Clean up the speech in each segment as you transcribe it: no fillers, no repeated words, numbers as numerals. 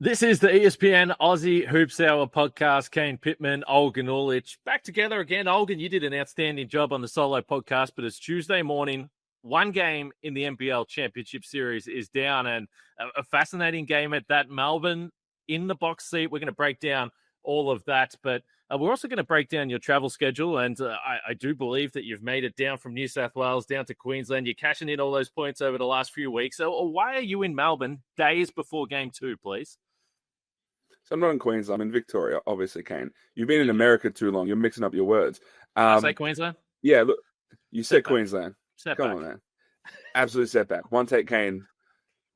This is the ESPN Aussie Hoops Hour podcast. Kane Pittman, Olgun Ulich, back together again. Olgun, you did an outstanding job on the solo podcast, but it's Tuesday morning. One game in the NBL Championship series is down, and a fascinating game at that. Melbourne in the box seat. We're going to break down all of that, but we're also going to break down your travel schedule, and I do believe that you've made it down from New South Wales down to Queensland. You're cashing in all those points over the last few weeks. So why are you in Melbourne days before game two, please? So I'm not in Queensland. I'm in Victoria, obviously, Kane. You've been in America too long. You're mixing up your words. I say Queensland? Yeah, look, you said Setback. Queensland. Setback. Come on, man. Absolute setback. One take, Kane.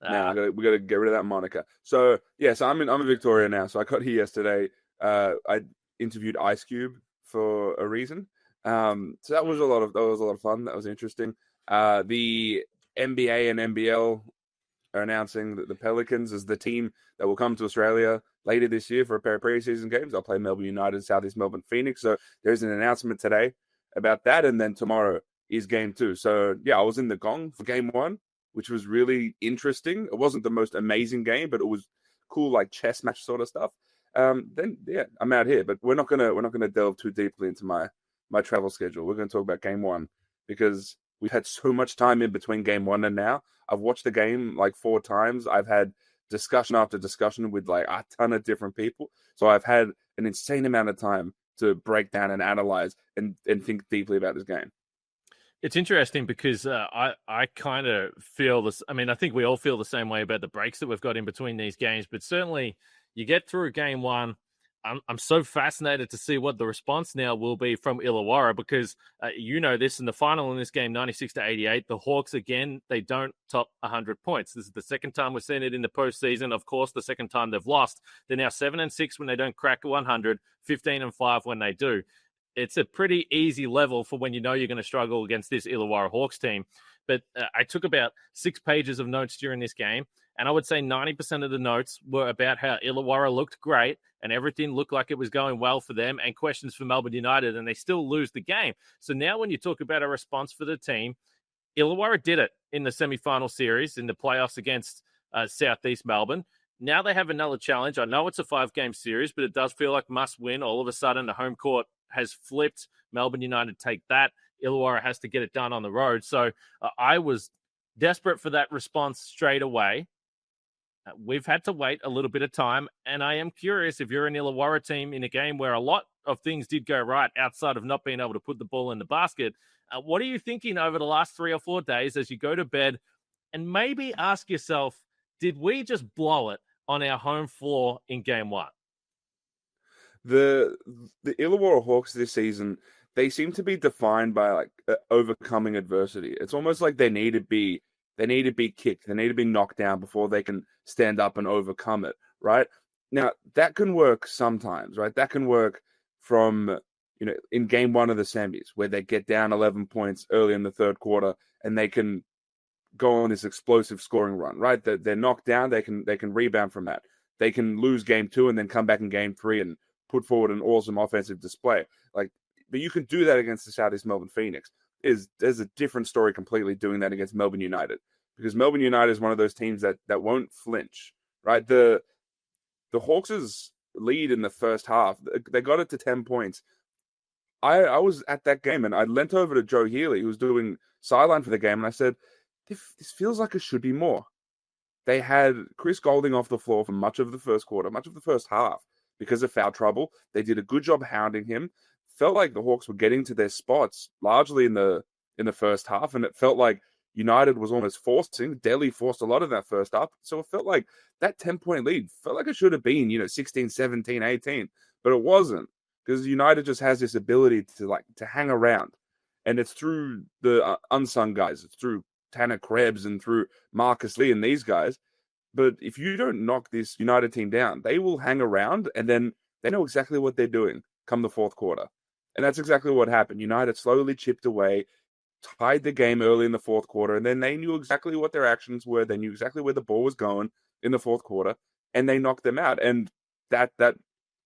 Now we got to get rid of that moniker. So I'm in Victoria now. So I got here yesterday. I interviewed Ice Cube for a reason. So that was a lot of fun. That was interesting. The NBA and NBL are announcing that the Pelicans is the team that will come to Australia later this year for a pair of preseason games. I'll play Melbourne United, Southeast Melbourne, Phoenix. So there's an announcement today about that, and then tomorrow is game two. So I was in the gong for game one, which was really interesting. It wasn't the most amazing game, but it was cool, like chess match sort of stuff. I'm out here, but we're not gonna delve too deeply into my travel schedule. We're gonna talk about game one because we've had so much time in between game one and now. I've watched the game like 4 times. I've had discussion after discussion with like a ton of different people. So I've had an insane amount of time to break down and analyze and think deeply about this game. It's interesting because I kind of feel this. I mean, I think we all feel the same way about the breaks that we've got in between these games, but certainly you get through game one. I'm so fascinated to see what the response now will be from Illawarra because this in the final in this game, 96-88, the Hawks, again, they don't top 100 points. This is the second time we've seen it in the postseason. Of course, the second time they've lost. They're now 7-6 when they don't crack 100, 15-5 when they do. It's a pretty easy level for when you know you're going to struggle against this Illawarra Hawks team. But I took about 6 pages of notes during this game, and I would say 90% of the notes were about how Illawarra looked great and everything looked like it was going well for them and questions for Melbourne United, and they still lose the game. So now when you talk about a response for the team, Illawarra did it in the semi-final series in the playoffs against Southeast Melbourne. Now they have another challenge. I know it's a 5-game series, but it does feel like must win. All of a sudden, the home court has flipped. Melbourne United take that. Illawarra has to get it done on the road. So I was desperate for that response straight away. We've had to wait a little bit of time, and I am curious if you're an Illawarra team in a game where a lot of things did go right outside of not being able to put the ball in the basket. What are you thinking over the last 3 or 4 days as you go to bed and maybe ask yourself, did we just blow it on our home floor in game one? The Illawarra Hawks this season, they seem to be defined by like overcoming adversity. It's almost like they need to be kicked. They need to be knocked down before they can stand up and overcome it, right? Now, that can work sometimes, right? That can work from, in game one of the semis where they get down 11 points early in the third quarter and they can go on this explosive scoring run, right? They're knocked down. They can rebound from that. They can lose game 2 and then come back in game 3 and put forward an awesome offensive display. But you can do that against the Southeast Melbourne Phoenix. There's a different story completely doing that against Melbourne United, because Melbourne United is one of those teams that won't flinch, right? The Hawks' lead in the first half, they got it to 10 points. I was at that game and I leant over to Joe Healy, who was doing sideline for the game, and I said, this feels like it should be more. They had Chris Golding off the floor for much of the first quarter, much of the first half, because of foul trouble. They did a good job hounding him. Felt like the Hawks were getting to their spots largely in the first half, and it felt like United was almost forcing. Delhi forced a lot of that first half, so it felt like that 10-point lead felt like it should have been 16, 17, 18, but it wasn't, because United just has this ability to hang around, and it's through the unsung guys. It's through Tanner Krebs and through Marcus Lee and these guys. But if you don't knock this United team down, they will hang around, and then they know exactly what they're doing come the fourth quarter. And that's exactly what happened. United slowly chipped away, tied the game early in the fourth quarter, and then they knew exactly what their actions were. They knew exactly where the ball was going in the fourth quarter, and they knocked them out. And that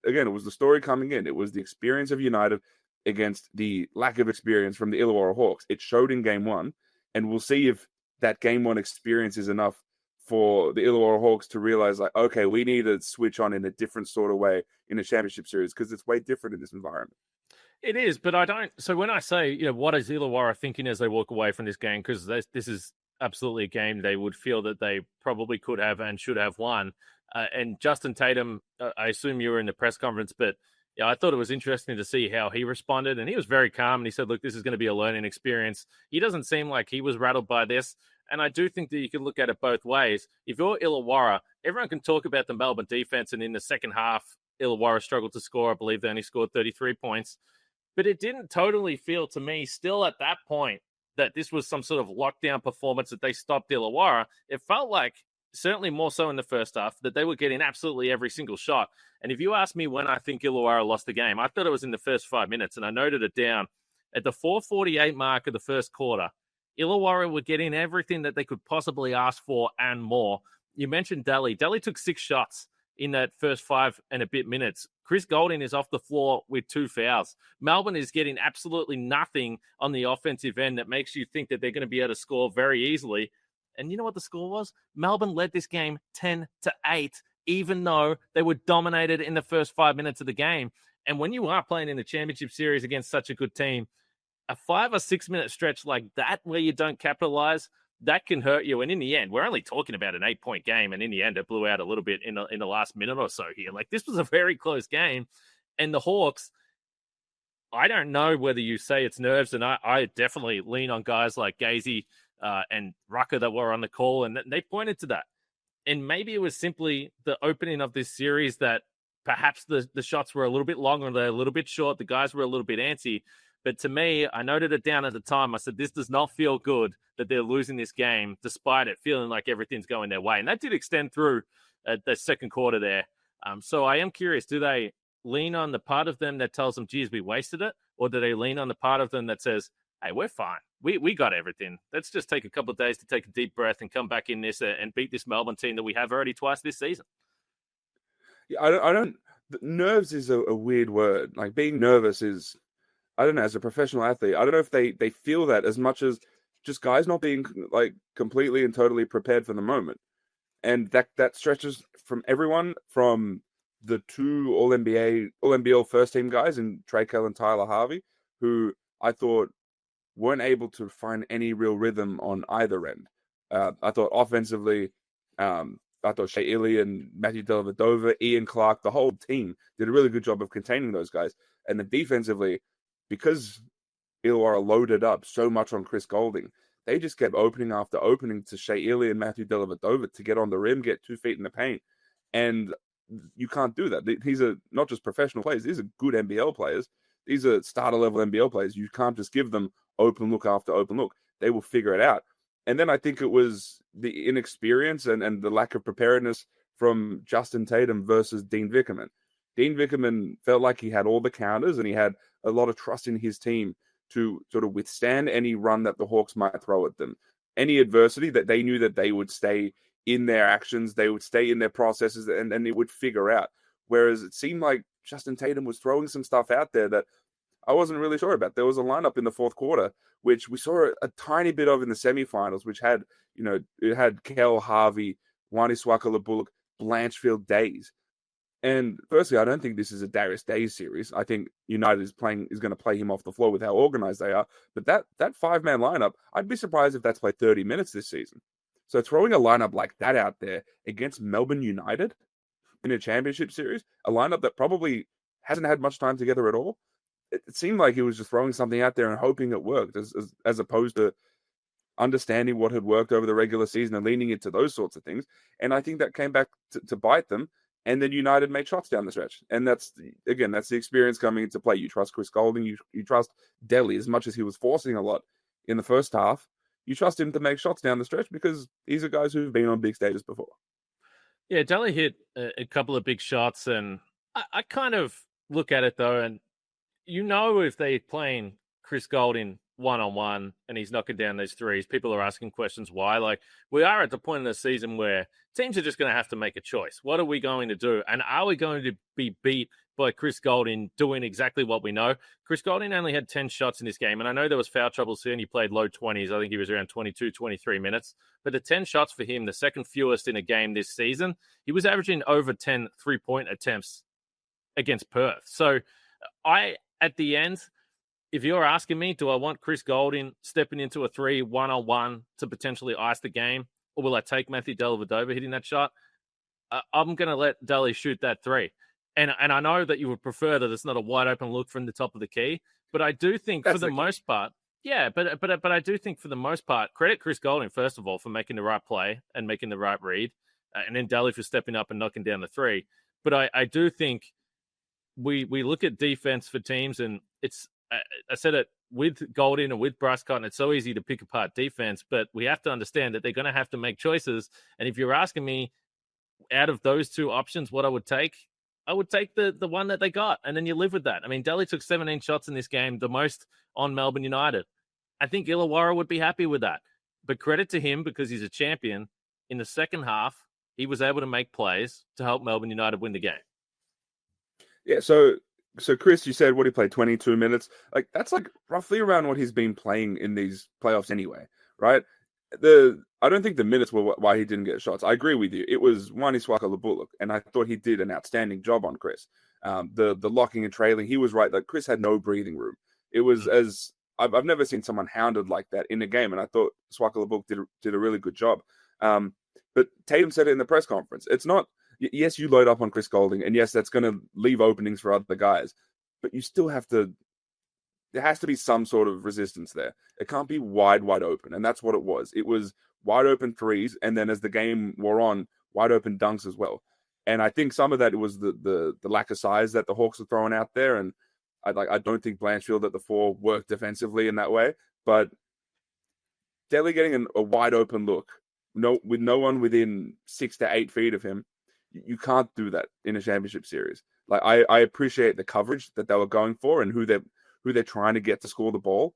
again, it was the story coming in. It was the experience of United against the lack of experience from the Illawarra Hawks. It showed in game one, and we'll see if that game one experience is enough for the Illawarra Hawks to realize, like, okay, we need to switch on in a different sort of way in a championship series because it's way different in this environment. It is, but I don't. So when I say, what is Illawarra thinking as they walk away from this game? Because this is absolutely a game they would feel that they probably could have and should have won. And Justin Tatum, I assume you were in the press conference, but yeah, I thought it was interesting to see how he responded. And he was very calm. And he said, look, this is going to be a learning experience. He doesn't seem like he was rattled by this. And I do think that you can look at it both ways. If you're Illawarra, everyone can talk about the Melbourne defense. And in the second half, Illawarra struggled to score. I believe they only scored 33 points. But it didn't totally feel to me still at that point that this was some sort of lockdown performance that they stopped Illawarra. It felt like, certainly more so in the first half, that they were getting absolutely every single shot. And if you ask me when I think Illawarra lost the game, I thought it was in the first 5 minutes, and I noted it down. At the 4:48 mark of the first quarter, Illawarra were getting everything that they could possibly ask for and more. You mentioned Daly. Daly took 6 shots in that first 5 and a bit minutes. Chris Golding is off the floor with 2 fouls. Melbourne is getting absolutely nothing on the offensive end that makes you think that they're going to be able to score very easily. And you know what the score was? Melbourne led this game 10-8, even though they were dominated in the first 5 minutes of the game. And when you are playing in the championship series against such a good team, a 5 or 6 minute stretch like that where you don't capitalize, that can hurt you. And in the end, we're only talking about an 8-point game. And in the end, it blew out a little bit in the last minute or so here. Like, this was a very close game. And the Hawks, I don't know whether you say it's nerves. And I definitely lean on guys like Gazy and Rucker that were on the call. And they pointed to that. And maybe it was simply the opening of this series that perhaps the shots were a little bit longer. They're a little bit short. The guys were a little bit antsy. But to me, I noted it down at the time. I said, this does not feel good that they're losing this game, despite it feeling like everything's going their way. And that did extend through the second quarter there. So I am curious, do they lean on the part of them that tells them, geez, we wasted it? Or do they lean on the part of them that says, hey, we're fine. We got everything. Let's just take a couple of days to take a deep breath and come back in this and beat this Melbourne team that we have already twice this season. Yeah, I don't. Nerves is a weird word. Like, being nervous is, I don't know, as a professional athlete, I don't know if they feel that as much as just guys not being like completely and totally prepared for the moment. And that stretches from everyone from the 2 All-NBL first team guys in Trey Kell and Tyler Harvey, who I thought weren't able to find any real rhythm on either end. I thought offensively, I thought Shea Illy and Matthew Dellavedova, Ian Clark, the whole team did a really good job of containing those guys. And then defensively, because Illawarra loaded up so much on Chris Golding, they just kept opening after opening to Shea Illy and Matthew Dellavedova to get on the rim, get 2 feet in the paint. And you can't do that. These are not just professional players. These are good NBL players. These are starter-level NBL players. You can't just give them open look after open look. They will figure it out. And then I think it was the inexperience and the lack of preparedness from Justin Tatum versus Dean Vickerman. Dean Vickerman felt like he had all the counters and he had a lot of trust in his team to sort of withstand any run that the Hawks might throw at them. Any adversity, that they knew that they would stay in their actions, they would stay in their processes, and it would figure out. Whereas it seemed like Justin Tatum was throwing some stuff out there that I wasn't really sure about. There was a lineup in the fourth quarter, which we saw a tiny bit of in the semifinals, which had, it had Kell, Harvey, Wani Swakala Bullock, Blanchfield, Days. And firstly, I don't think this is a Darius Days series. I think United is going to play him off the floor with how organized they are. But that 5-man lineup, I'd be surprised if that's played 30 minutes this season. So throwing a lineup like that out there against Melbourne United in a championship series, a lineup that probably hasn't had much time together at all, it seemed like he was just throwing something out there and hoping it worked, as opposed to understanding what had worked over the regular season and leaning into those sorts of things. And I think that came back to bite them. And then United made shots down the stretch. And that's the experience coming into play. You trust Chris Golding. You trust Delhi as much as he was forcing a lot in the first half. You trust him to make shots down the stretch because these are guys who've been on big stages before. Yeah, Delhi hit a couple of big shots. And I kind of look at it, though, and if they're playing Chris Golding one-on-one and he's knocking down these threes, people are asking questions why. Like, we are at the point in the season where teams are just going to have to make a choice. What are we going to do? And are we going to be beat by Chris Golding doing exactly what we know? Chris Golding only had 10 shots in this game, and I know there was foul trouble soon. He played low 20s. I think he was around 22, 23 minutes. But the 10 shots for him, the second fewest in a game this season, he was averaging over 10 three-point attempts against Perth. So at the end, if you're asking me, do I want Chris Golding stepping into a 3 one-on-one to potentially ice the game, or will I take Matthew Dellavedova hitting that shot? I'm going to let Delly shoot that 3. And I know that you would prefer that it's not a wide open look from the top of the key, but I do think for the most part, but I do think for the most part, credit Chris Golding, first of all, for making the right play and making the right read, and then Delly for stepping up and knocking down the 3. But I do think we look at defense for teams, and it's, I said it with Golding and with Bryce Cotton, it's so easy to pick apart defense, but we have to understand that they're going to have to make choices. And if you're asking me, out of those two options, what I would take the one that they got, and then you live with that. I mean, Delhi took 17 shots in this game, the most on Melbourne United. I think Illawarra would be happy with that. But credit to him, because he's a champion. In the second half, he was able to make plays to help Melbourne United win the game. Yeah, so Chris, you said what he played 22 minutes. Like, that's like roughly around what he's been playing in these playoffs anyway, right? I don't think the minutes were why he didn't get shots. I agree with you. It was Wani Swaka-Labullock, and I thought he did an outstanding job on Chris. The locking and trailing, he was right. Like, Chris had no breathing room. It was as I've never seen someone hounded like that in a game, and I thought Swaka-Labullock did a really good job. But Tatum said it in the press conference. It's not, yes, you load up on Chris Golding, and yes, that's going to leave openings for other guys, but you still have to. There has to be some sort of resistance there. It can't be wide open. And that's what it was. It was wide open threes. And then as the game wore on, wide open dunks as well. And I think some of that was the lack of size that the Hawks were throwing out there. And I don't think Blanchfield at the 4 worked defensively in that way. But Delhi getting a wide open look, with no one within 6 to 8 feet of him, you can't do that in a championship series. Like, I appreciate the coverage that they were going for and who they're trying to get to score the ball,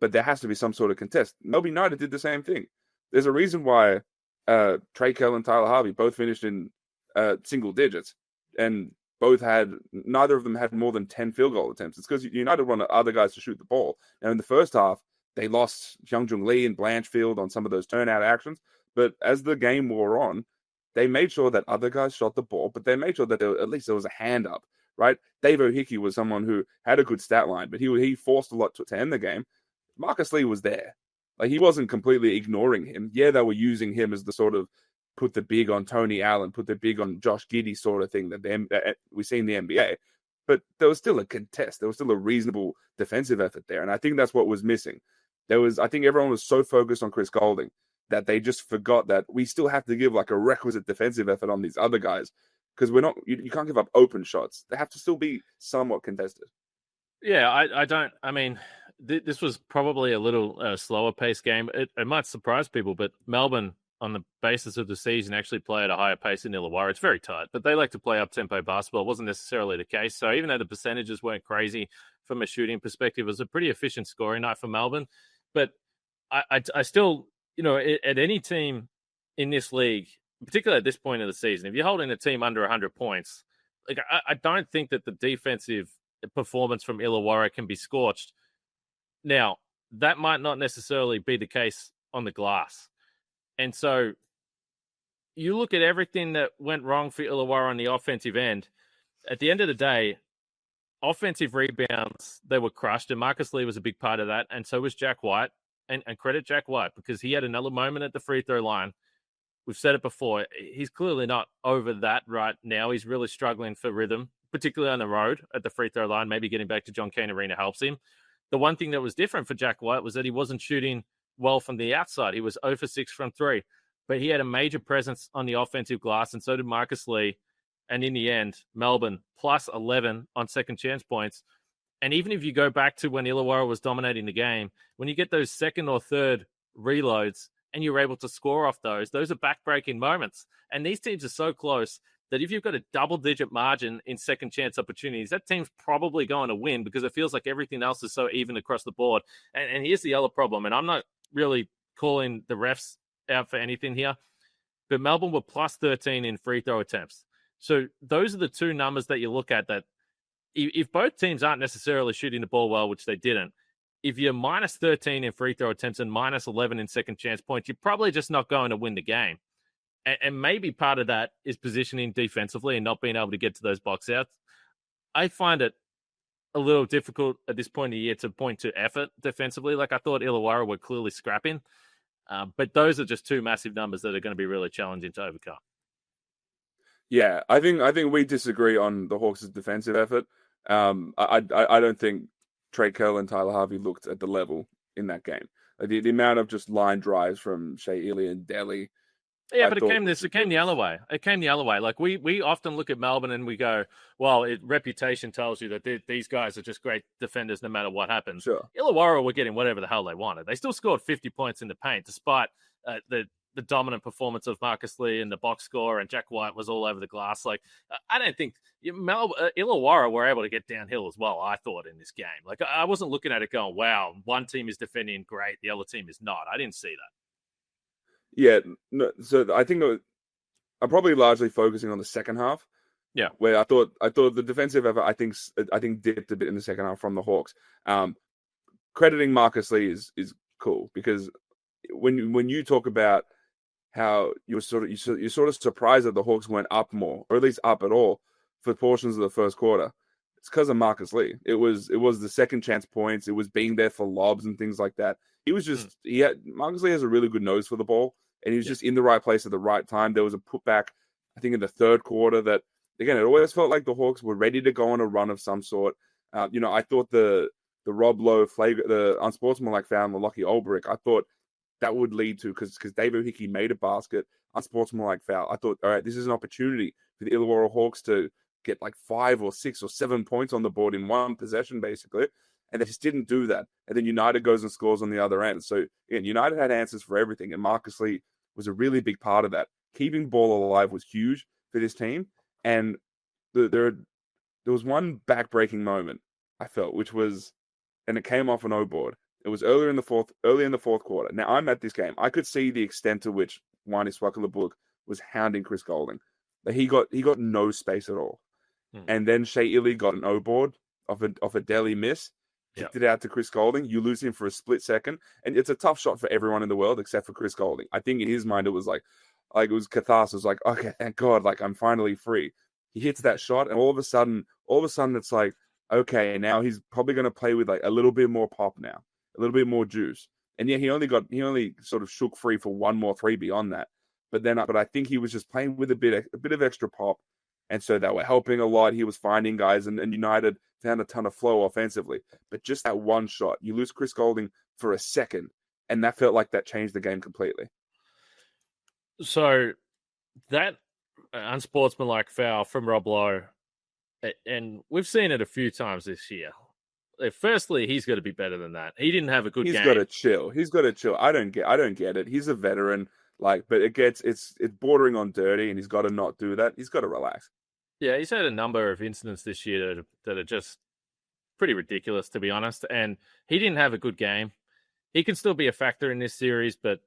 but there has to be some sort of contest. Melbourne United did the same thing. There's a reason why Trey Kell and Tyler Harvey both finished in single digits, and neither of them had more than 10 field goal attempts. It's because United wanted other guys to shoot the ball. Now, in the first half, they lost Hyungjung Lee and Blanchfield on some of those turnout actions, but as the game wore on, they made sure that other guys shot the ball, but they made sure that at least there was a hand up. Right, Dave O'Hickey was someone who had a good stat line, but he forced a lot to end the game. Marcus Lee was there, like, he wasn't completely ignoring him. Yeah, they were using him as the sort of put the big on Tony Allen, put the big on Josh Giddey sort of thing that we see in the NBA. But there was still a contest. There was still a reasonable defensive effort there, and I think that's what was missing. I think everyone was so focused on Chris Golding that they just forgot that we still have to give like a requisite defensive effort on these other guys. Because you can't give up open shots. They have to still be somewhat contested. Yeah, I mean, this was probably a little slower paced game. It might surprise people, but Melbourne, on the basis of the season, actually play at a higher pace in Illawarra. It's very tight, but they like to play up-tempo basketball. It wasn't necessarily the case. So even though the percentages weren't crazy from a shooting perspective, it was a pretty efficient scoring night for Melbourne. But I still, at any team in this league, particularly at this point of the season, if you're holding a team under 100 points, like I don't think that the defensive performance from Illawarra can be scorched. Now, that might not necessarily be the case on the glass. And so you look at everything that went wrong for Illawarra on the offensive end. At the end of the day, offensive rebounds, they were crushed, and Marcus Lee was a big part of that, and so was Jack White. And credit Jack White, because he had another moment at the free throw line. We've said it before. He's clearly not over that right now. He's really struggling for rhythm, particularly on the road at the free throw line. Maybe getting back to John Cain Arena helps him. The one thing that was different for Jack White was that he wasn't shooting well from the outside. He was 0 for 6 from 3. But he had a major presence on the offensive glass, and so did Marcus Lee. And in the end, Melbourne plus 11 on second chance points. And even if you go back to when Illawarra was dominating the game, when you get those second or third reloads, and you're able to score off those are back-breaking moments. And these teams are so close that if you've got a double-digit margin in second chance opportunities, that team's probably going to win because it feels like everything else is so even across the board. And here's the other problem, and I'm not really calling the refs out for anything here, but Melbourne were plus 13 in free throw attempts. So those are the two numbers that you look at that if both teams aren't necessarily shooting the ball well, which they didn't, if you're minus 13 in free throw attempts and minus 11 in second chance points, you're probably just not going to win the game. And maybe part of that is positioning defensively and not being able to get to those box outs. I find it a little difficult at this point of the year to point to effort defensively. Like I thought Illawarra were clearly scrapping. But those are just two massive numbers that are going to be really challenging to overcome. Yeah, I think we disagree on the Hawks' defensive effort. I don't think Trey Curl and Tyler Harvey looked at the level in that game. Like the amount of just line drives from Shea Ely and Delhi. Yeah, but it came the other way. It came the other way. Like we often look at Melbourne and we go, well, reputation tells you that these guys are just great defenders no matter what happens. Sure. Illawarra were getting whatever the hell they wanted. They still scored 50 points in the paint despite the dominant performance of Marcus Lee and the box score, and Jack White was all over the glass. Like I don't think Illawarra were able to get downhill as well, I thought, in this game. Like I wasn't looking at it going, wow, one team is defending great, the other team is not. I didn't see that. Yeah, no, so I think I'm probably largely focusing on the second half. Yeah, where I thought the defensive effort I think dipped a bit in the second half from the Hawks. Crediting Marcus Lee is cool because when you talk about how you're sort of surprised that the Hawks went up more, or at least up at all, for portions of the first quarter, it's because of Marcus Lee. It was the second chance points. It was being there for lobs and things like that. He was just Marcus Lee has a really good nose for the ball, and he was just in the right place at the right time. There was a putback, I think, in the third quarter that, again, it always felt like the Hawks were ready to go on a run of some sort. I thought the Rob Lowe the unsportsmanlike foul on the Lockie Ulbrich, I thought that would lead to, because David Hickey made a basket, unsportsmanlike foul. I thought, all right, this is an opportunity for the Illawarra Hawks to get like 5 or 6 or 7 points on the board in one possession, basically. And they just didn't do that. And then United goes and scores on the other end. So, again, United had answers for everything, and Marcus Lee was a really big part of that. Keeping ball alive was huge for this team. And there was one back-breaking moment, I felt, which was, and it came off an O board. It was early in the fourth quarter. Now, I'm at this game. I could see the extent to which Wani Swakala-Bullock was hounding Chris Golding. Like he got no space at all. And then Shea Ely got an O board off a Delhi miss, kicked it out to Chris Golding. You lose him for a split second, and it's a tough shot for everyone in the world except for Chris Golding. I think in his mind it was like it was catharsis. Like, okay, thank God, like I'm finally free. He hits that shot, and all of a sudden it's like, okay, now he's probably going to play with like a little bit more pop now, a little bit more juice. And yeah, he only sort of shook free for one more three beyond that. But I think he was just playing with a bit of extra pop. And so they were helping a lot. He was finding guys, and United found a ton of flow offensively. But just that one shot, you lose Chris Golding for a second, and that felt like that changed the game completely. So that unsportsmanlike foul from Rob Lowe, and we've seen it a few times this year. Firstly, he's got to be better than that. He didn't have a good game. He's got to chill. I don't get it. He's a veteran. But it's bordering on dirty, and he's got to not do that. He's got to relax. Yeah, he's had a number of incidents this year that are just pretty ridiculous, to be honest. And he didn't have a good game. He can still be a factor in this series, but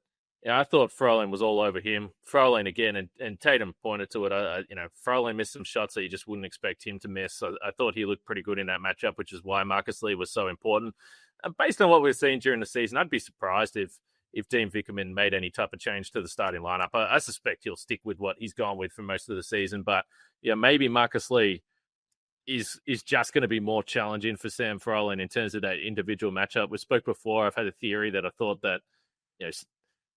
I thought Froling was all over him. Froling again, and Tatum pointed to it. Froling missed some shots that you just wouldn't expect him to miss. So I thought he looked pretty good in that matchup, which is why Marcus Lee was so important. And based on what we've seen during the season, I'd be surprised if Dean Vickerman made any type of change to the starting lineup. I suspect he'll stick with what he's gone with for most of the season. But yeah, maybe Marcus Lee is just going to be more challenging for Sam Froling in terms of that individual matchup. We spoke before. I've had a theory that I thought that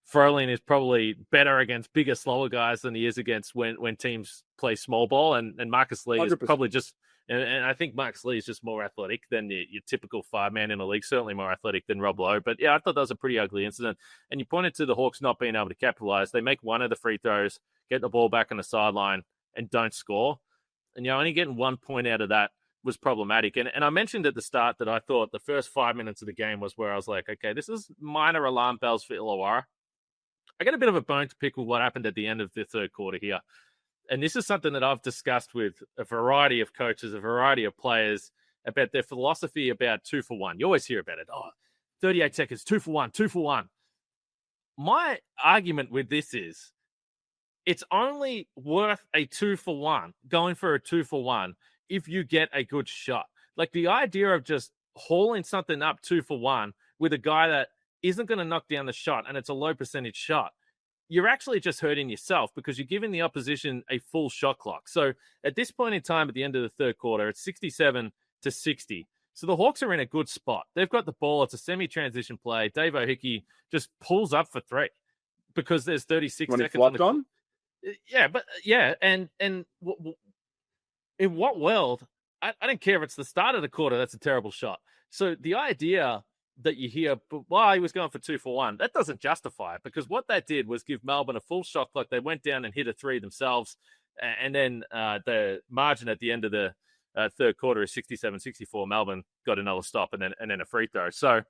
Froling is probably better against bigger, slower guys than he is against when teams play small ball. And Marcus Lee 100%. Is probably just... And I think Marcus Lee is just more athletic than your typical 5-man in the league, certainly more athletic than Rob Lowe. But yeah, I thought that was a pretty ugly incident. And you pointed to the Hawks not being able to capitalize. They make one of the free throws, get the ball back on the sideline, and don't score. And only getting 1 point out of that was problematic. And I mentioned at the start that I thought the first 5 minutes of the game was where I was like, okay, this is minor alarm bells for Illawarra. I got a bit of a bone to pick with what happened at the end of the third quarter here. and this is something that I've discussed with a variety of coaches, a variety of players, about their philosophy about 2-for-1. You always hear about it. 38 seconds, 2-for-1, 2-for-1. My argument with this is it's only worth a 2-for-1, going for a 2-for-1, if you get a good shot. Like the idea of just hauling something up 2-for-1 with a guy that isn't going to knock down the shot and it's a low percentage shot, you're actually just hurting yourself because you're giving the opposition a full shot clock. So at this point in time, at the end of the third quarter, it's 67-60. So the Hawks are in a good spot. They've got the ball. It's a semi-transition play. Dave O'Hickey just pulls up for three because there's 36 seconds on. Yeah, but yeah, and in what world? I don't care if it's the start of the quarter. That's a terrible shot. So the idea that you hear, he was going for 2-for-1, that doesn't justify it, because what that did was give Melbourne a full shot clock. They went down and hit a three themselves, and then the margin at the end of the third quarter is 67-64. Melbourne got another stop and then a free throw. So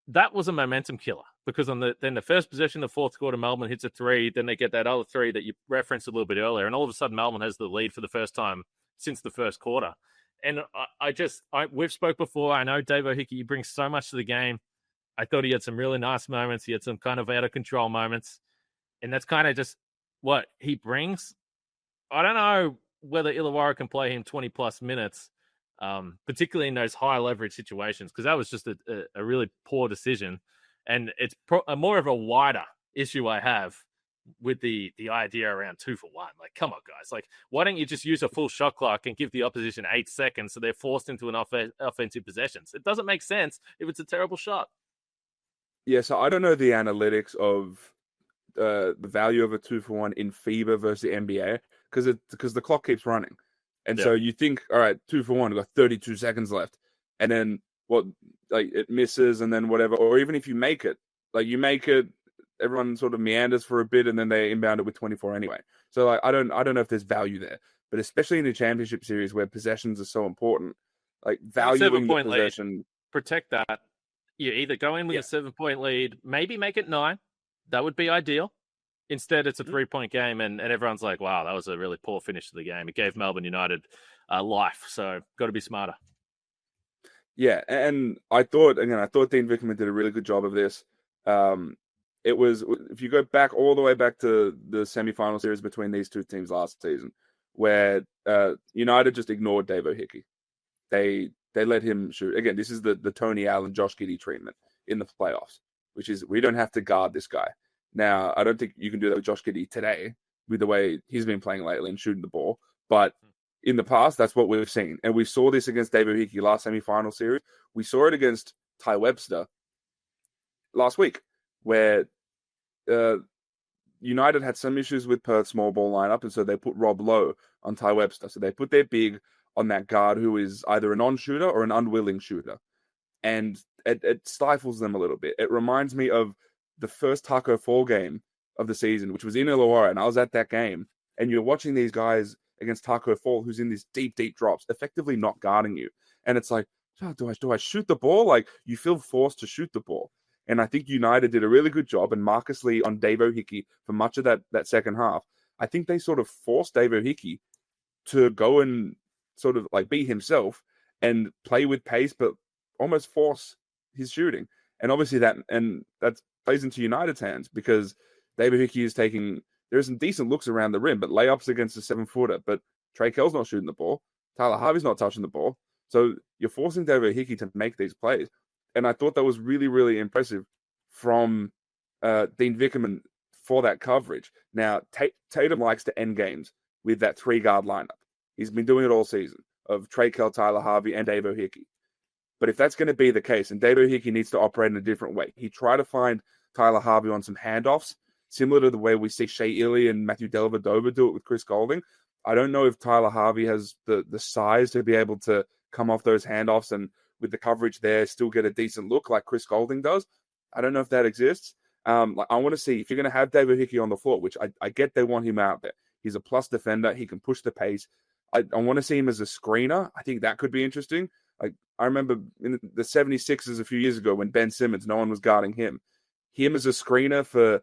that was a momentum killer, because on the first possession of the fourth quarter, Melbourne hits a three. Then they get that other three that you referenced a little bit earlier, and all of a sudden Melbourne has the lead for the first time since the first quarter. And we've spoke before. I know Dave O'Hickey, he brings so much to the game. I thought he had some really nice moments. He had some kind of out of control moments, and that's kind of just what he brings. I don't know whether Illawarra can play him 20 plus minutes, particularly in those high leverage situations, because that was just a really poor decision. And it's more of a wider issue I have with the idea around 2-for-1. Like, come on, guys. Like, why don't you just use a full shot clock and give the opposition 8 seconds so they're forced into an offensive possessions? It doesn't make sense if it's a terrible shot. Yeah, so I don't know the analytics of the value of a 2-for-1 in FIBA versus the NBA, because the clock keeps running. And so you think, all right, 2-for-1, we've got 32 seconds left. And then it misses, and then whatever. Or even if you make it, everyone sort of meanders for a bit, and then they inbound it with 24 anyway. So I don't know if there's value there, but especially in the championship series where possessions are so important, like valuing the possession. Lead. Protect that. You either go in with a 7-point lead, maybe make it 9. That would be ideal. Instead, it's a 3-point game, and everyone's like, wow, that was a really poor finish to the game. It gave Melbourne United life, so got to be smarter. Yeah, and I thought Dean Vickerman did a really good job of this. It was, if you go back all the way back to the semi-final series between these two teams last season, where United just ignored Dave O'Hickey. They let him shoot. Again, this is the Tony Allen, Josh Giddey treatment in the playoffs, which is, we don't have to guard this guy. Now, I don't think you can do that with Josh Giddey today, with the way he's been playing lately and shooting the ball. But in the past, that's what we've seen. And we saw this against Dave O'Hickey last semi-final series. We saw it against Ty Webster last week, where United had some issues with Perth's small ball lineup, and so they put Rob Lowe on Ty Webster. So they put their big on that guard who is either a non-shooter or an unwilling shooter. And it stifles them a little bit. It reminds me of the first Taco Fall game of the season, which was in Illawarra, and I was at that game. And you're watching these guys against Taco Fall, who's in these deep, deep drops, effectively not guarding you. And it's like, do I shoot the ball? Like, you feel forced to shoot the ball. And I think United did a really good job, and Marcus Lee on Dave O'Hickey for much of that second half. I think they sort of forced Dave O'Hickey to go and sort of like be himself and play with pace, but almost force his shooting. And obviously that plays into United's hands, because Dave O'Hickey is taking, there's some decent looks around the rim, but layups against a 7-footer. But Trey Kell's not shooting the ball. Tyler Harvey's not touching the ball. So you're forcing Dave O'Hickey to make these plays. And I thought that was really, really impressive from Dean Vickerman for that coverage. Now, Tatum likes to end games with that 3-guard lineup. He's been doing it all season, of Trey Kell, Tyler Harvey, and Dave O'Hickey. But if that's going to be the case, and Dave O'Hickey needs to operate in a different way, he tried to find Tyler Harvey on some handoffs, similar to the way we see Shea Illy and Matthew Dellavedova do it with Chris Golding. I don't know if Tyler Harvey has the size to be able to come off those handoffs and with the coverage there still get a decent look like Chris Golding does. I don't know if that exists. I want to see, if you're going to have Dave O'Hickey on the floor, which I get they want him out there. He's a plus defender. He can push the pace. I want to see him as a screener. I think that could be interesting. I remember in the 76ers a few years ago when Ben Simmons, no one was guarding him. Him as a screener for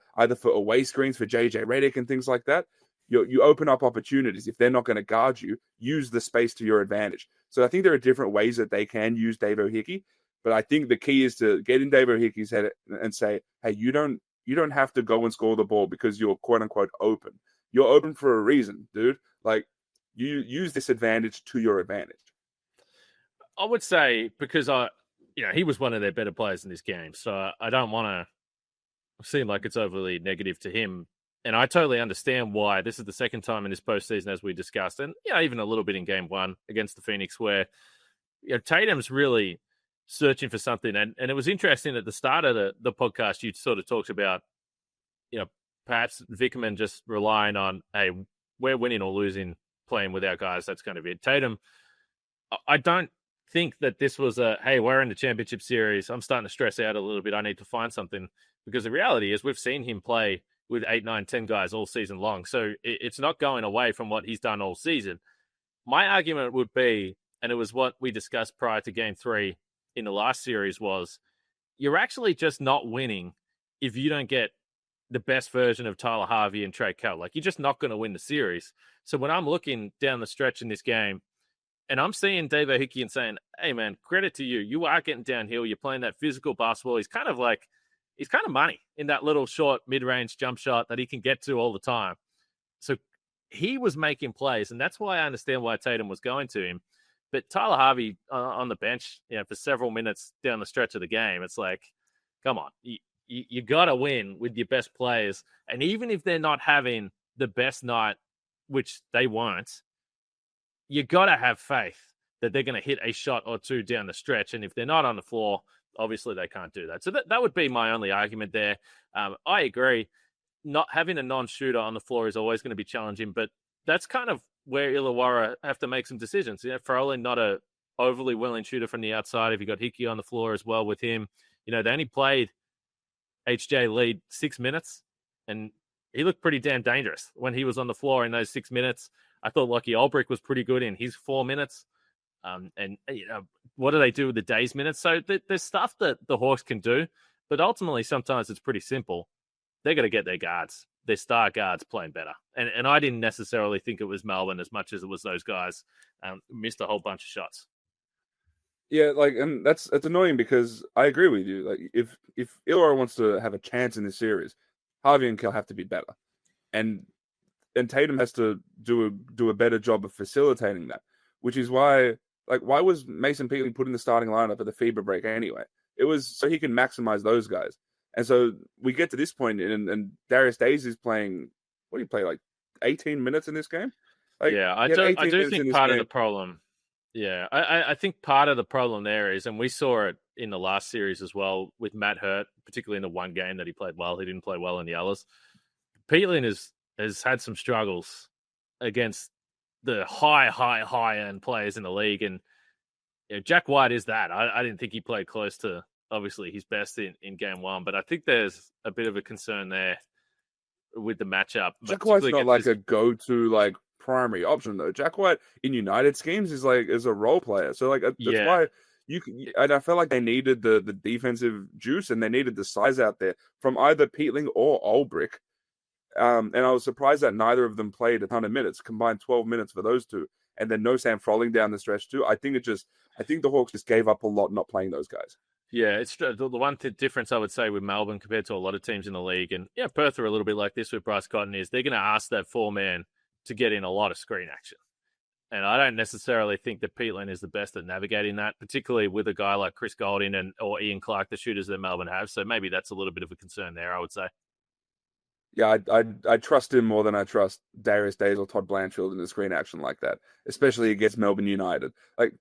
away screens for JJ Redick and things like that. You open up opportunities. If they're not going to guard you, use the space to your advantage. So I think there are different ways that they can use Davo Hickey, but I think the key is to get in Davo Hickey's head and say, hey, you don't have to go and score the ball because you're quote unquote open. You're open for a reason, dude. Like, you use this advantage to your advantage. I would say because he was one of their better players in this game, so I don't want to seem like it's overly negative to him. And I totally understand why. This is the second time in this postseason, as we discussed, and even a little bit in Game 1 against the Phoenix, where Tatum's really searching for something. And it was interesting at the start of the podcast, you sort of talked about, perhaps Vickerman just relying on, hey, we're winning or losing playing with our guys. That's kind of it. Tatum, I don't think that this was hey, we're in the championship series. I'm starting to stress out a little bit. I need to find something, because the reality is we've seen him play with 8, 9, 10 guys all season long. So it's not going away from what he's done all season. My argument would be, and it was what we discussed prior to Game 3 in the last series, was you're actually just not winning if you don't get the best version of Tyler Harvey and Trey Kell. Like, you're just not going to win the series. So when I'm looking down the stretch in this game, and I'm seeing Davo Hickey and saying, hey, man, credit to you. You are getting downhill. You're playing that physical basketball. He's kind of money in that little short mid-range jump shot that he can get to all the time. So he was making plays, and that's why I understand why Tatum was going to him. But Tyler Harvey on the bench, for several minutes down the stretch of the game, it's like, come on, you got to win with your best players. And even if they're not having the best night, which they weren't, you got to have faith that they're going to hit a shot or two down the stretch. And if they're not on the floor, obviously they can't do that. So that would be my only argument there. I agree. Not having a non-shooter on the floor is always going to be challenging, but that's kind of where Illawarra have to make some decisions. Farrelly, not a overly willing shooter from the outside. If you got Hickey on the floor as well with him, they only played HJ Lead 6 minutes, and he looked pretty damn dangerous when he was on the floor in those 6 minutes. I thought Lockie Olbrich was pretty good in his 4 minutes. And what do they do with the day's minutes? So there's stuff that the Hawks can do, but ultimately sometimes it's pretty simple. They're going to get their guards, their star guards, playing better. And I didn't necessarily think it was Melbourne as much as it was those guys missed a whole bunch of shots. Yeah, and that's annoying, because I agree with you. Like, if Illawarra wants to have a chance in this series, Harvey and Kell have to be better, and Tatum has to do a better job of facilitating that, which is why was Mason Peatling put in the starting lineup at the FIBA break anyway? It was so he can maximize those guys. And so we get to this point, and Darius Days is playing, what do you play, 18 minutes in this game? I do think part of the problem. Yeah, I think part of the problem there is, and we saw it in the last series as well with Matt Hurt, particularly in the one game that he played well. He didn't play well in the others. Peatling has had some struggles against the high end players in the league. And Jack White is that. I didn't think he played close to, obviously, his best in Game 1, but I think there's a bit of a concern there with the matchup. Jack White's not a go-to primary option, though. Jack White in United schemes is a role player. So that's why and I felt like they needed the defensive juice, and they needed the size out there from either Peatling or Olbrich. And I was surprised that neither of them played a ton of minutes, combined 12 minutes for those two, and then no Sam Froling down the stretch too. I think the Hawks just gave up a lot not playing those guys. Yeah, it's the one difference I would say with Melbourne compared to a lot of teams in the league, and Perth are a little bit like this with Bryce Cotton, is they're going to ask that 4-man to get in a lot of screen action. And I don't necessarily think that Peatling is the best at navigating that, particularly with a guy like Chris Golding or Ian Clark, the shooters that Melbourne have. So maybe that's a little bit of a concern there, I would say. Yeah, I trust him more than I trust Darius Days or Todd Blanchfield in the screen action like that, especially against Melbourne United.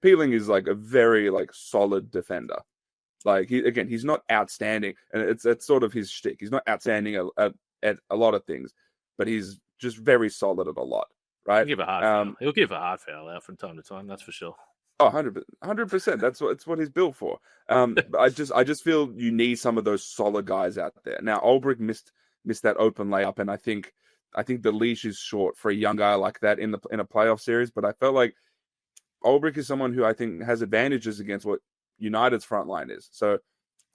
Peatling is a very solid defender. He's not outstanding, and it's sort of his shtick. He's not outstanding at a lot of things, but he's just very solid at a lot, right? He'll give a hard foul out from time to time, that's for sure. Oh, 100%. That's what he's built for. I just feel you need some of those solid guys out there. Now, Olbrich missed that open layup, and I think the leash is short for a young guy like that in a playoff series. But I felt like Olbrich is someone who I think has advantages against what United's front line is. So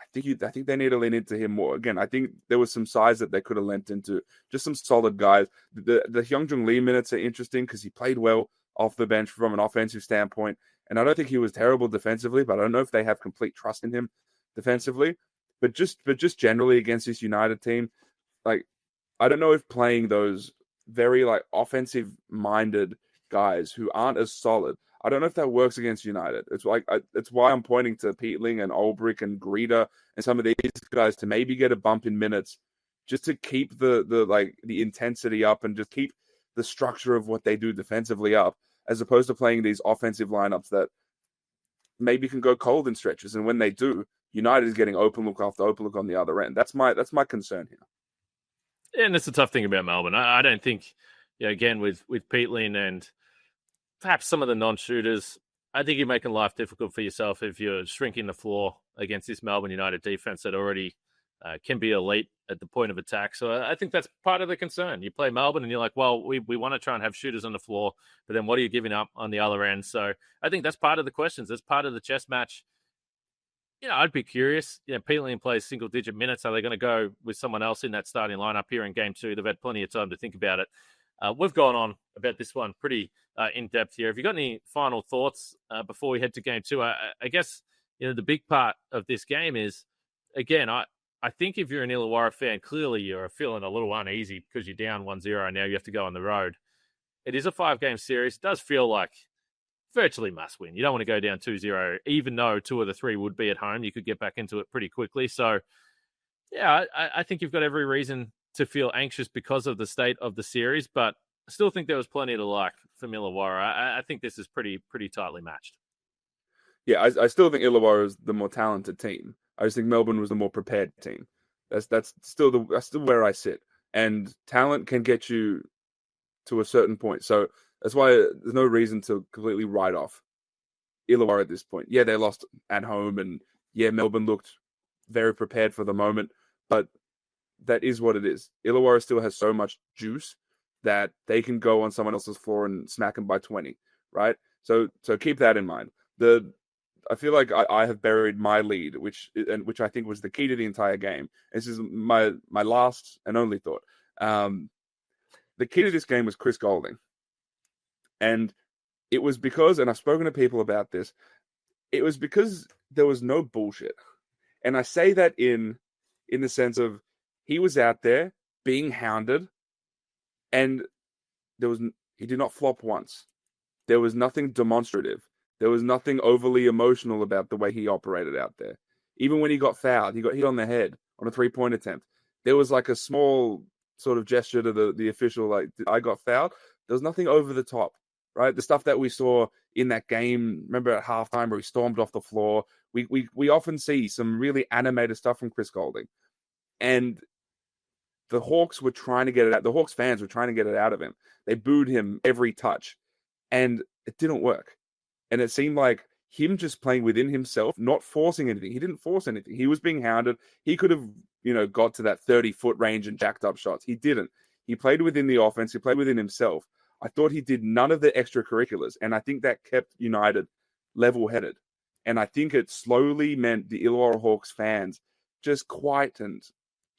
I think they need to lean into him more. Again, I think there was some size that they could have lent into, just some solid guys. The Hyunjung Lee minutes are interesting because he played well off the bench from an offensive standpoint, and I don't think he was terrible defensively. But I don't know if they have complete trust in him defensively. But just generally against this United team, like I don't know if playing those very like offensive minded guys who aren't as solid. I don't know if that works against United. It's like it's why I'm pointing to Peatling and Olbrich and Greta and some of these guys to maybe get a bump in minutes, just to keep the intensity up and just keep the structure of what they do defensively up, as opposed to playing these offensive lineups that maybe can go cold in stretches. And when they do, United is getting open look after open look on the other end. That's my concern here. Yeah, and that's the tough thing about Melbourne. I don't think, again, with Peatling and perhaps some of the non-shooters, I think you're making life difficult for yourself if you're shrinking the floor against this Melbourne United defense that already can be elite at the point of attack. So I think that's part of the concern. You play Melbourne and you're like, well, we want to try and have shooters on the floor, but then what are you giving up on the other end? So I think that's part of the questions. That's part of the chess match. I'd be curious. Peatling plays single-digit minutes. Are they going to go with someone else in that starting lineup here in Game 2? They've had plenty of time to think about it. We've gone on about this one pretty in-depth here. Have you got any final thoughts before we head to Game 2? I guess, the big part of this game is, again, I think if you're an Illawarra fan, clearly you're feeling a little uneasy because you're down 1-0 and now you have to go on the road. It is a 5-game series. It does feel like virtually must win. You don't want to go down 2-0, even though 2 of the 3 would be at home. You could get back into it pretty quickly. So, yeah, I think you've got every reason to feel anxious because of the state of the series, but I still think there was plenty to like from Illawarra. I think this is pretty tightly matched. Yeah, I still think Illawarra is the more talented team. I just think Melbourne was the more prepared team. That's still where I sit. And talent can get you to a certain point. So that's why there's no reason to completely write off Illawarra at this point. Yeah, they lost at home, and yeah, Melbourne looked very prepared for the moment, but that is what it is. Illawarra still has so much juice that they can go on someone else's floor and smack them by 20, right? So keep that in mind. I feel like I have buried my lead, which I think was the key to the entire game. This is my last and only thought. The key to this game was Chris Golding. And it was because, and I've spoken to people about this, it was because there was no bullshit. And I say that in the sense of he was out there being hounded, and he did not flop once. There was nothing demonstrative. There was nothing overly emotional about the way he operated out there. Even when he got fouled, he got hit on the head on a 3-point attempt. There was like a small sort of gesture to the official, like, I got fouled. There was nothing over the top, right? The stuff that we saw in that game, remember at halftime where he stormed off the floor. We often see some really animated stuff from Chris Golding. And the Hawks were trying to get it out. The Hawks fans were trying to get it out of him. They booed him every touch, and it didn't work. And it seemed like him just playing within himself, not forcing anything. He didn't force anything. He was being hounded. He could have, got to that 30-foot range and jacked up shots. He didn't. He played within the offense. He played within himself. I thought he did none of the extracurriculars, and I think that kept United level-headed. And I think it slowly meant the Illawarra Hawks fans just quietened,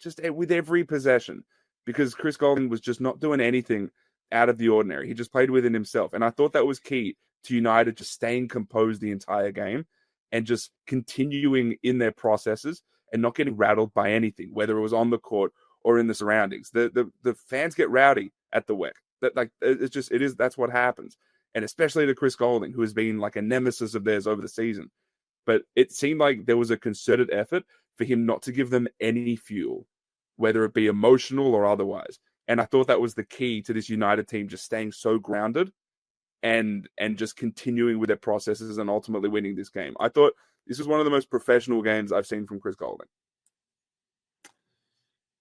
just with every possession, because Chris Golding was just not doing anything out of the ordinary. He just played within himself. And I thought that was key to United just staying composed the entire game and just continuing in their processes and not getting rattled by anything, whether it was on the court or in the surroundings. The fans get rowdy at the WEC. That's what happens. And especially to Chris Golding, who has been like a nemesis of theirs over the season. But it seemed like there was a concerted effort for him not to give them any fuel, whether it be emotional or otherwise. And I thought that was the key to this United team just staying so grounded and just continuing with their processes and ultimately winning this game. I thought this was one of the most professional games I've seen from Chris Golding.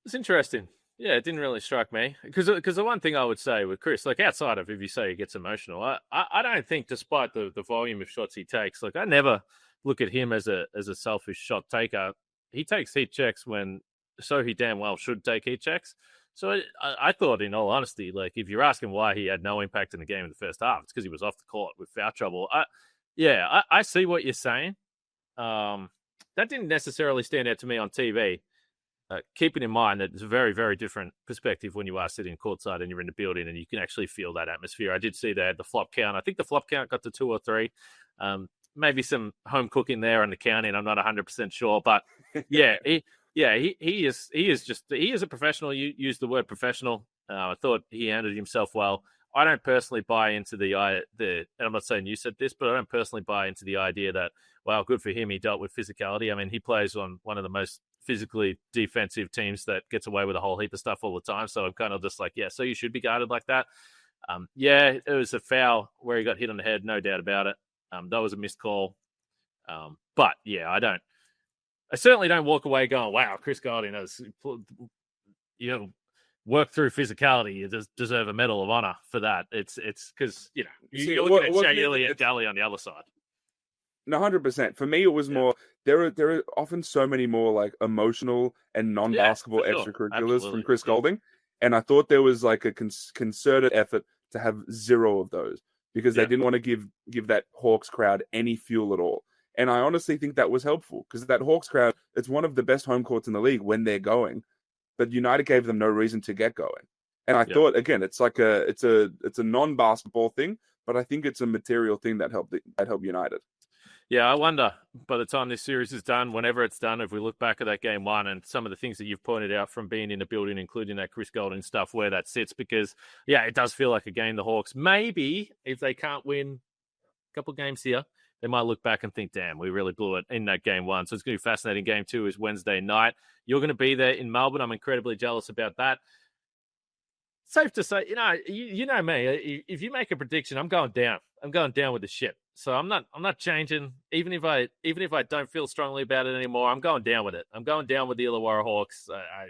It's interesting. Yeah, it didn't really strike me. Because the one thing I would say with Chris, like outside of if you say he gets emotional, I don't think despite the volume of shots he takes, like I never look at him as a selfish shot taker. He takes heat checks so he damn well should take heat checks. So I thought, in all honesty, like if you're asking why he had no impact in the game in the first half, it's because he was off the court with foul trouble. I see what you're saying. that didn't necessarily stand out to me on TV. Keeping in mind that it's a very, very different perspective when you are sitting courtside and you're in the building and you can actually feel that atmosphere. I did see they had the flop count. I think the flop count got to 2 or 3. Maybe some home cooking there on the counting. I'm not 100% sure, but yeah, he is a professional. You used the word professional. I thought he handled himself well. I don't personally buy into and I'm not saying you said this, but I don't personally buy into the idea that, wow, good for him, he dealt with physicality. I mean, he plays on one of the most physically defensive teams that gets away with a whole heap of stuff all the time. So I'm kind of just like, yeah, so you should be guarded like that. Yeah, it was a foul where he got hit on the head, no doubt about it. That was a missed call. But yeah, I certainly don't walk away going, wow, Chris Golding has, work through physicality. You deserve a Medal of Honor for that. It's because, you're looking at Shea Elliott Galley on the other side. No, 100%. For me, it was more. There are often so many more like emotional and non-basketball extracurriculars from Chris Golding, and I thought there was like a concerted effort to have 0 of those because they didn't want to give that Hawks crowd any fuel at all. And I honestly think that was helpful because that Hawks crowd, it's one of the best home courts in the league when they're going, but United gave them no reason to get going. And I thought, again, it's like it's a non-basketball thing, but I think it's a material thing that helped United. Yeah, I wonder by the time this series is done, whenever it's done, if we look back at that game 1 and some of the things that you've pointed out from being in the building, including that Chris Golding stuff, where that sits, because, it does feel like a game the Hawks, maybe if they can't win a couple of games here, they might look back and think, damn, we really blew it in that game 1. So it's going to be fascinating. Game 2 is Wednesday night. You're going to be there in Melbourne. I'm incredibly jealous about that. Safe to say, you know me. If you make a prediction, I'm going down. I'm going down with the ship. So I'm not changing. Even if I don't feel strongly about it anymore, I'm going down with it. I'm going down with the Illawarra Hawks. I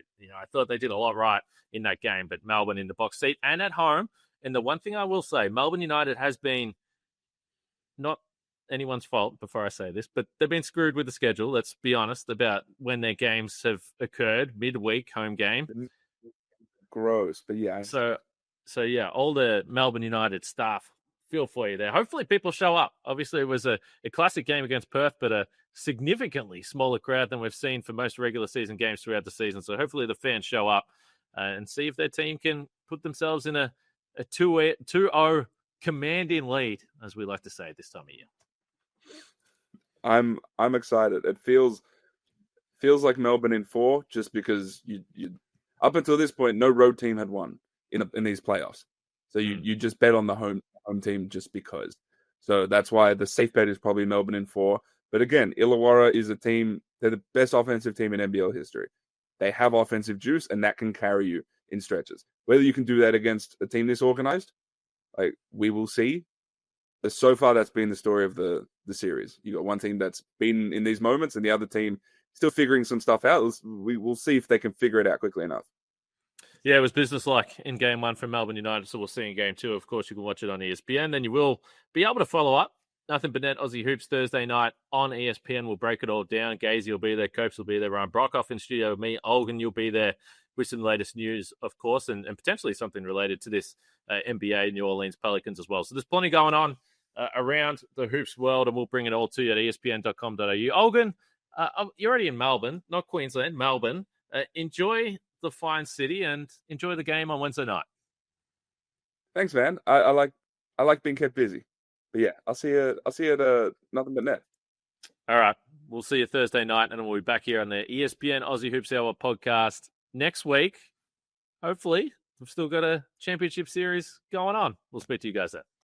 thought they did a lot right in that game, but Melbourne in the box seat and at home. And the one thing I will say, Melbourne United has been not anyone's fault before I say this, but they've been screwed with the schedule. Let's be honest about when their games have occurred. Midweek home game. Gross, but yeah. So yeah, all the Melbourne United staff, feel for you there. Hopefully people show up. Obviously it was a classic game against Perth, but a significantly smaller crowd than we've seen for most regular season games throughout the season. So hopefully the fans show up and see if their team can put themselves in a 2-0 commanding lead, as we like to say at this time of year. I'm excited. It feels like Melbourne in 4, just because you up until this point, no road team had won in these playoffs. So you just bet on the home team just because. So that's why the safe bet is probably Melbourne in 4. But again, Illawarra is a team. They're the best offensive team in NBL history. They have offensive juice, and that can carry you in stretches. Whether you can do that against a team this organized, we will see. But so far, that's been the story of the series. You got one team that's been in these moments, and the other team still figuring some stuff out. We will see if they can figure it out quickly enough. Yeah, it was business-like in Game 1 for Melbourne United, so we'll see in Game 2. Of course, you can watch it on ESPN. Then you will be able to follow up. Nothing but net Aussie Hoops Thursday night on ESPN. We'll break it all down. Gazy will be there. Copes will be there. Ryan Brockhoff in studio with me. Olgun, you'll be there with some latest news, of course, and potentially something related to this NBA New Orleans Pelicans as well. So there's plenty going on around the hoops world, and we'll bring it all to you at espn.com.au. Olgun, you're already in Melbourne, not Queensland, Melbourne. Enjoy the fine city and enjoy the game on Wednesday night. Thanks, man. I like being kept busy. But yeah, I'll see you at Nothing But Net. All right. We'll see you Thursday night, and we'll be back here on the ESPN Aussie Hoops Hour podcast next week. Hopefully, we've still got a championship series going on. We'll speak to you guys then.